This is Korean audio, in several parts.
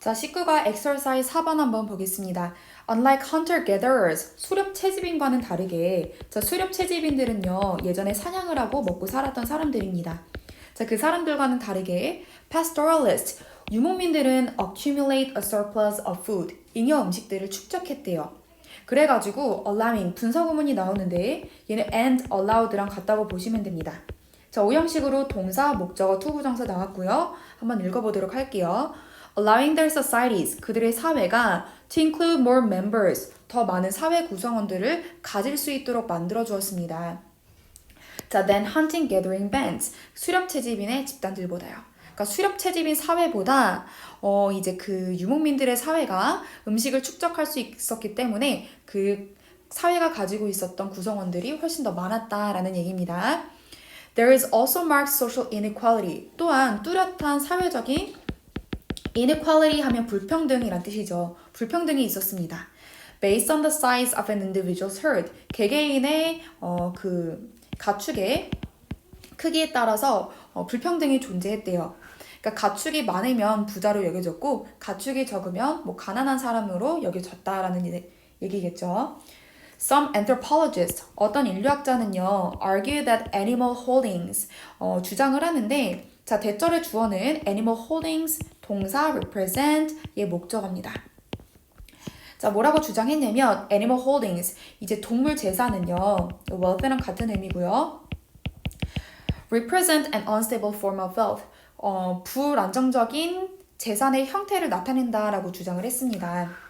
자, 19가 exercise 4번 한번 보겠습니다. Unlike hunter-gatherers, 수렵 채집인과는 다르게 수렵 채집인들은요, 예전에 사냥을 하고 먹고 살았던 사람들입니다. 자, 그 사람들과는 다르게 pastoralists, 유목민들은 accumulate a surplus of food, 잉여 음식들을 축적했대요. 그래가지고 allowing 분사 구문이 나오는데 얘는 and allowed랑 같다고 보시면 됩니다. 자, 오형식으로 동사, 목적어, 투부정사 나왔고요. 한번 읽어보도록 할게요. Allowing their societies, 그들의 사회가 to include more members, 더 많은 사회 구성원들을 가질 수 있도록 만들어 주었습니다. 자, then hunting gathering bands, 수렵 채집인의 집단들보다요. 그러니까 수렵 채집인 사회보다 이제 그 유목민들의 사회가 음식을 축적할 수 있었기 때문에 그 사회가 가지고 있었던 구성원들이 훨씬 더 많았다라는 얘기입니다. There is also marked social inequality. 또한 뚜렷한 사회적인 inequality 하면 불평등이란 뜻이죠. 불평등이 있었습니다. Based on the size of an individual's herd. 개개인의 그 가축의 크기에 따라서 불평등이 존재했대요. 그러니까 가축이 많으면 부자로 여겨졌고 가축이 적으면 뭐 가난한 사람으로 여겨졌다라는 얘기겠죠. Some anthropologists, 어떤 인류학자는요, argue that animal holdings, 주장을 하는데, 자, 대절의 주어는 animal holdings, 동사 represent의 목적어입니다. 자, 뭐라고 주장했냐면, animal holdings, 이제 동물 재산은요, wealth랑 같은 의미고요. represent an unstable form of wealth, 불안정적인 재산의 형태를 나타낸다라고 주장을 했습니다.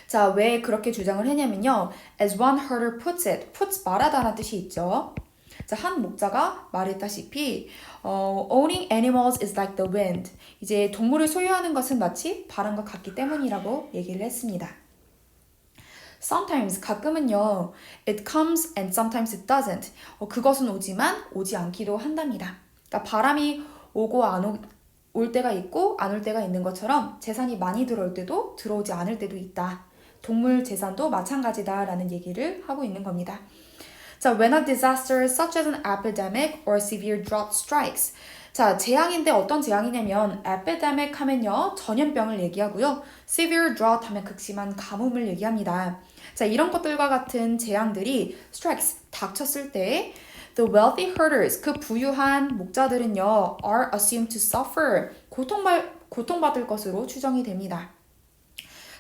자, 왜 그렇게 주장을 했냐면요. As one herder puts it, puts 말하다라는 뜻이 있죠. 자, 한 목자가 말했다시피 owning animals is like the wind. 이제 동물을 소유하는 것은 마치 바람과 같기 때문이라고 얘기를 했습니다. Sometimes, 가끔은요. It comes and sometimes it doesn't. 그것은 오지만 오지 않기도 한답니다. 그러니까 바람이 오고 올 때가 있고 안 올 때가 있는 것처럼 재산이 많이 들어올 때도 들어오지 않을 때도 있다. 동물 재산도 마찬가지다라는 얘기를 하고 있는 겁니다. 자, when a disaster such as an epidemic or severe drought strikes. 자, 재앙인데 어떤 재앙이냐면 epidemic 하면요, 전염병을 얘기하고요. severe drought 하면 극심한 가뭄을 얘기합니다. 자, 이런 것들과 같은 재앙들이 strikes, 닥쳤을 때 the wealthy herders, 그 부유한 목자들은요, are assumed to suffer, 고통받을 것으로 추정이 됩니다.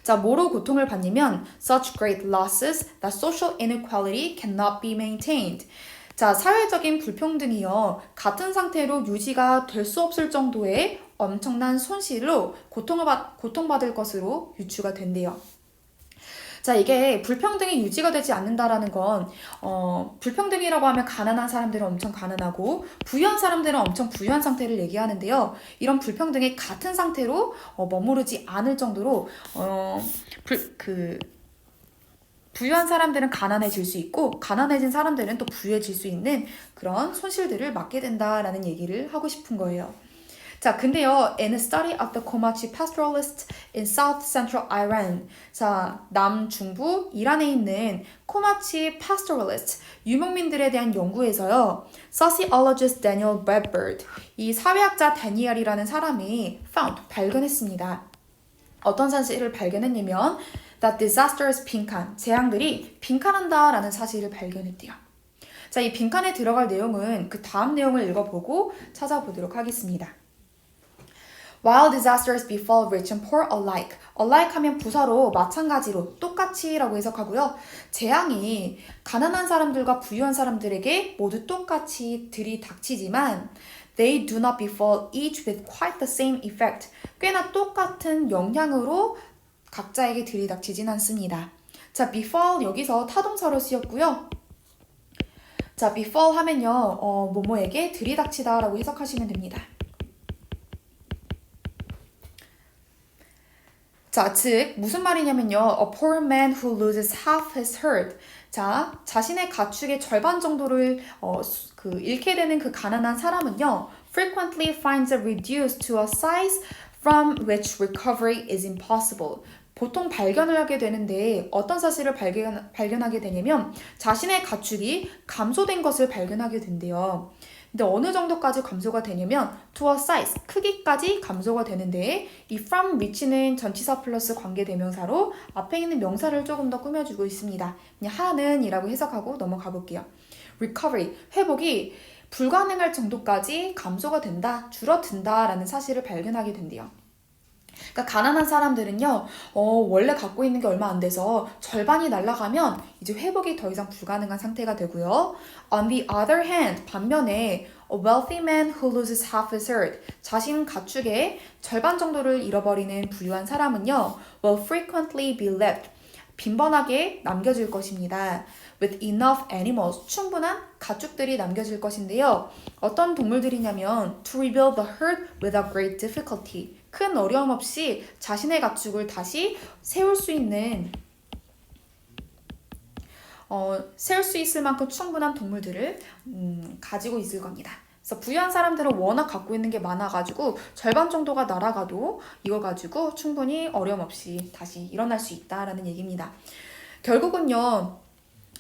자, 뭐로 고통을 받냐면 such great losses that social inequality cannot be maintained. 자, 사회적인 불평등이요. 같은 상태로 유지가 될 수 없을 정도의 엄청난 손실로 고통받을 것으로 유추가 된대요. 자, 이게 불평등이 유지가 되지 않는다라는 건 불평등이라고 하면 가난한 사람들은 엄청 가난하고 부유한 사람들은 엄청 부유한 상태를 얘기하는데요. 이런 불평등이 같은 상태로 머무르지 않을 정도로 부유한 사람들은 가난해질 수 있고 가난해진 사람들은 또 부유해질 수 있는 그런 손실들을 막게 된다라는 얘기를 하고 싶은 거예요. 자, 근데요, in a study of the Komachi pastoralists in South Central Iran. 자, 남중부 이란에 있는 코마치 pastoralists, 유목민들에 대한 연구에서요, sociologist Daniel Bradford, 이 사회학자 다니엘이라는 사람이 발견했습니다. 어떤 사실을 발견했냐면, that disasters 빈칸, 재앙들이 빈칸한다라는 사실을 발견했대요. 자, 이 빈칸에 들어갈 내용은 그 다음 내용을 읽어보고 찾아보도록 하겠습니다. While disasters befall rich and poor alike. alike 하면 부사로 마찬가지로 똑같이라고 해석하고요. 재앙이 가난한 사람들과 부유한 사람들에게 모두 똑같이 들이닥치지만 they do not befall each with quite the same effect. 꽤나 똑같은 영향으로 각자에게 들이닥치진 않습니다. 자, befall 여기서 타동사로 쓰였고요. 자, befall 하면요. 뭐뭐에게 들이닥치다라고 해석하시면 됩니다. 자, 즉 무슨 말이냐면요. A poor man who loses half his herd. 자, 자신의 가축의 절반 정도를 잃게 되는 그 가난한 사람은요. frequently finds it reduced to a size from which recovery is impossible. 보통 발견을 하게 되는데 어떤 사실을 발견하게 되냐면 자신의 가축이 감소된 것을 발견하게 된대요. 근데 어느 정도까지 감소가 되냐면 to a size, 크기까지 감소가 되는데 이 from which는 전치사 플러스 관계대명사로 앞에 있는 명사를 조금 더 꾸며주고 있습니다. 그냥 하는 이라고 해석하고 넘어가 볼게요. recovery, 회복이 불가능할 정도까지 감소가 된다, 줄어든다 라는 사실을 발견하게 된대요. 그러니까 가난한 사람들은요, 원래 갖고 있는 게 얼마 안 돼서 절반이 날아가면 이제 회복이 더 이상 불가능한 상태가 되고요. On the other hand, 반면에 a wealthy man who loses half his earth, 자신 가축의 절반 정도를 잃어버리는 부유한 사람은요, will frequently be left, 빈번하게 남겨질 것입니다. With enough animals, 충분한 가축들이 남겨질 것인데요. 어떤 동물들이냐면 to rebuild the herd without great difficulty, 큰 어려움 없이 자신의 가축을 다시 세울 수 있을 만큼 충분한 동물들을 가지고 있을 겁니다. 그래서 부유한 사람들은 워낙 갖고 있는 게 많아가지고 절반 정도가 날아가도 이거 가지고 충분히 어려움 없이 다시 일어날 수 있다라는 얘기입니다. 결국은요,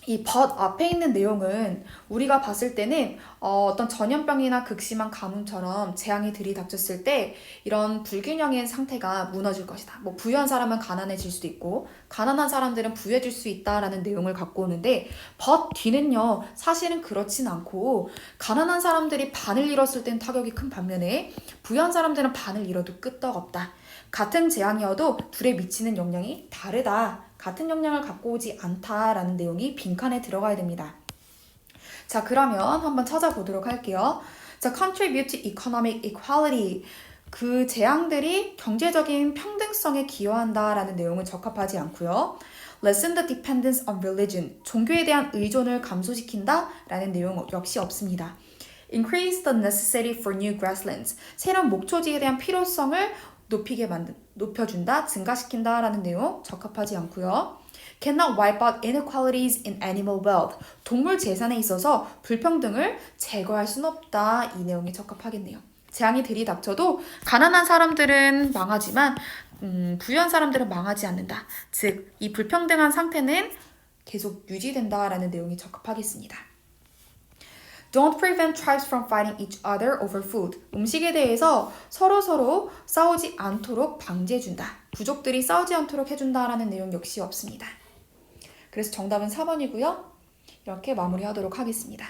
이 but 앞에 있는 내용은 우리가 봤을 때는 어떤 전염병이나 극심한 가뭄처럼 재앙이 들이닥쳤을 때 이런 불균형의 상태가 무너질 것이다. 뭐 부유한 사람은 가난해질 수도 있고 가난한 사람들은 부유해질 수 있다라는 내용을 갖고 오는데 but 뒤는요, 사실은 그렇진 않고 가난한 사람들이 반을 잃었을 땐 타격이 큰 반면에 부유한 사람들은 반을 잃어도 끄떡없다. 같은 재앙이어도 둘에 미치는 영향이 다르다. 같은 영향을 갖고 오지 않다라는 내용이 빈칸에 들어가야 됩니다. 자, 그러면 한번 찾아보도록 할게요. 자, contribute to economic equality. 그 재앙들이 경제적인 평등성에 기여한다라는 내용은 적합하지 않고요. lessen the dependence on religion. 종교에 대한 의존을 감소시킨다라는 내용 역시 없습니다. increase the necessity for new grasslands. 새로운 목초지에 대한 필요성을 높여준다, 증가시킨다라는 내용 적합하지 않고요. cannot wipe out inequalities in animal wealth. 동물 재산에 있어서 불평등을 제거할 수는 없다. 이 내용이 적합하겠네요. 재앙이 들이닥쳐도 가난한 사람들은 망하지만 부유한 사람들은 망하지 않는다. 즉, 이 불평등한 상태는 계속 유지된다라는 내용이 적합하겠습니다. Don't prevent tribes from fighting each other over food. 음식에 대해서 서로 싸우지 않도록 방지해준다. 부족들이 싸우지 않도록 해준다라는 내용 역시 없습니다. 그래서 정답은 4번이고요. 이렇게 마무리하도록 하겠습니다.